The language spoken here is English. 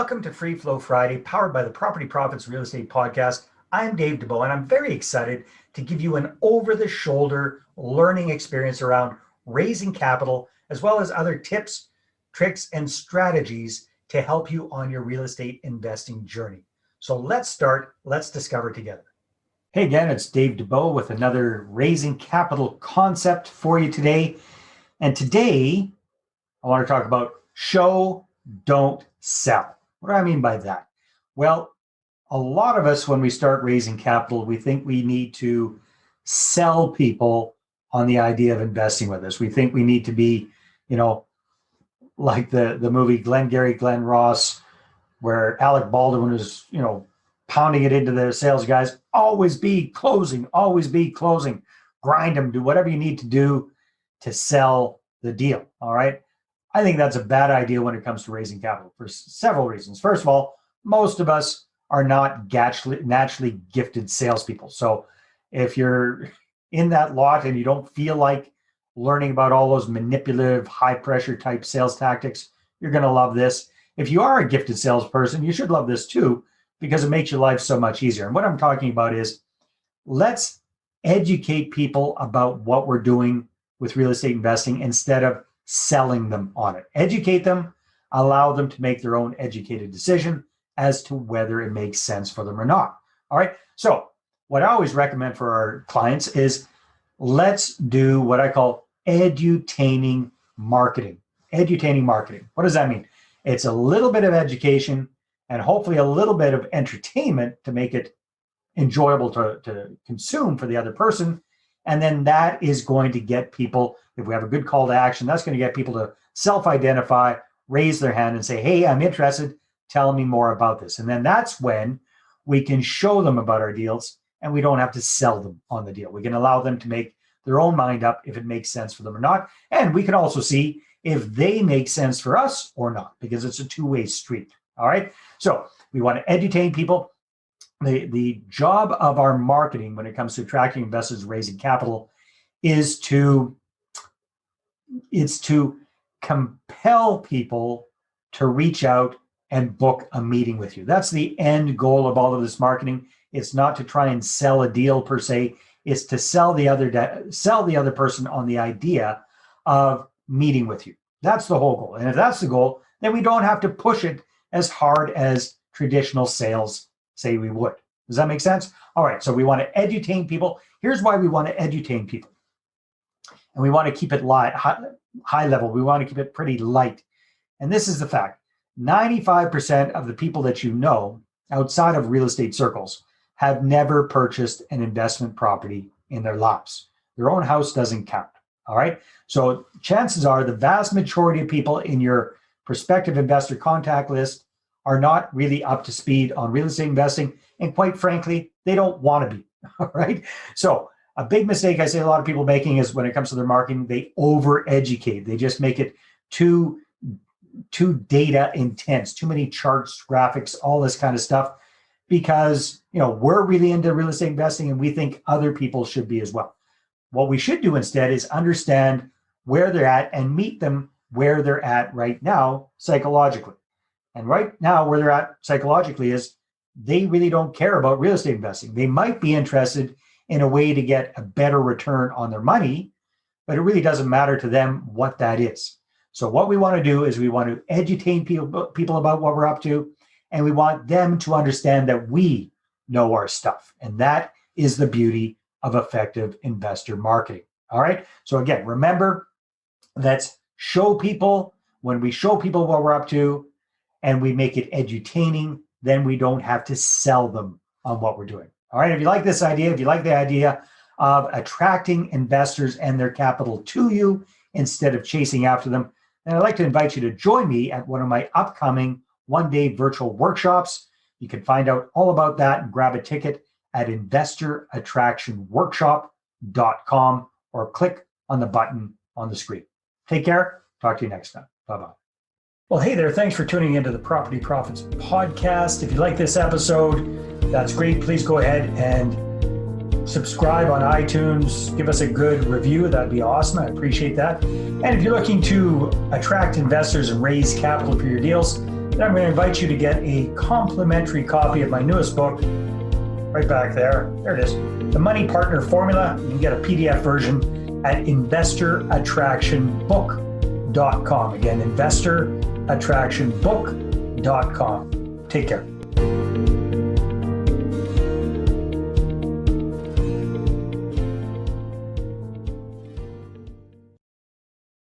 Welcome to Free Flow Friday, powered by the Property Profits Real Estate Podcast. I'm Dave Dubeau, and I'm very excited to give you an over-the-shoulder learning experience around raising capital, as well as other tips, tricks, and strategies to help you on your real estate investing journey. So let's start. Let's discover together. Hey again, it's Dave Dubeau with another raising capital concept for you today. And today, I want to talk about show, don't sell. What do I mean by that? Well, a lot of us, when we start raising capital, we think we need to sell people on the idea of investing with us. We think we need to be, like the movie Glengarry Glen Ross, where Alec Baldwin is, pounding it into the sales guys. Always be closing, grind them, do whatever you need to do to sell the deal. All right. I think that's a bad idea when it comes to raising capital for several reasons. First of all, most of us are not naturally gifted salespeople. So if you're in that lot and you don't feel like learning about all those manipulative, high pressure type sales tactics, you're going to love this. If you are a gifted salesperson, you should love this too, because it makes your life so much easier. And what I'm talking about is, let's educate people about what we're doing with real estate investing instead of selling them on it. Educate them, allow them to make their own educated decision as to whether it makes sense for them or not. All right. So what I always recommend for our clients is, let's do what I call edutaining marketing. Edutaining marketing. What does that mean? It's a little bit of education and hopefully a little bit of entertainment to make it enjoyable to consume for the other person. And then that is going to get people, if we have a good call to action, that's going to get people to self-identify, raise their hand and say, hey, I'm interested. Tell me more about this. And then that's when we can show them about our deals and we don't have to sell them on the deal. We can allow them to make their own mind up if it makes sense for them or not. And we can also see if they make sense for us or not, because it's a two-way street. All right. So we want to edutain people. The job of our marketing when it comes to attracting investors, raising capital, is to compel people to reach out and book a meeting with you. That's the end goal of all of this marketing. It's not to try and sell a deal per se. It's to sell the other person on the idea of meeting with you. That's the whole goal. And if that's the goal, then we don't have to push it as hard as traditional sales say we would. Does that make sense? All right. So we want to edutain people. Here's why we want to edutain people. And we want to keep it high level. We want to keep it pretty light. And this is the fact. 95% of the people that you know outside of real estate circles have never purchased an investment property in their lives. Their own house doesn't count. All right. So chances are the vast majority of people in your prospective investor contact list are not really up to speed on real estate investing. And quite frankly, they don't want to be. All right. So a big mistake I see a lot of people making is when it comes to their marketing, they over-educate. They just make it too data intense, too many charts, graphics, all this kind of stuff, because we're really into real estate investing and we think other people should be as well. What we should do instead is understand where they're at and meet them where they're at right now psychologically. And right now where they're at psychologically is they really don't care about real estate investing. They might be interested in a way to get a better return on their money, but it really doesn't matter to them what that is. So what we want to do is we want to educate people about what we're up to, and we want them to understand that we know our stuff. And that is the beauty of effective investor marketing. All right. So again, remember, let's show people. When we show people what we're up to and we make it edutaining, then we don't have to sell them on what we're doing. All right. If you like this idea, if you like the idea of attracting investors and their capital to you instead of chasing after them, then I'd like to invite you to join me at one of my upcoming one-day virtual workshops. You can find out all about that and grab a ticket at investorattractionworkshop.com or click on the button on the screen. Take care. Talk to you next time. Bye-bye. Well, hey there. Thanks for tuning into the Property Profits Podcast. If you like this episode, that's great. Please go ahead and subscribe on iTunes. Give us a good review. That'd be awesome. I appreciate that. And if you're looking to attract investors and raise capital for your deals, Then I'm going to invite you to get a complimentary copy of my newest book, right back there. There it is. The Money Partner Formula. You can get a PDF version at investorattractionbook.com. Again, investorattractionbook.com. Take care.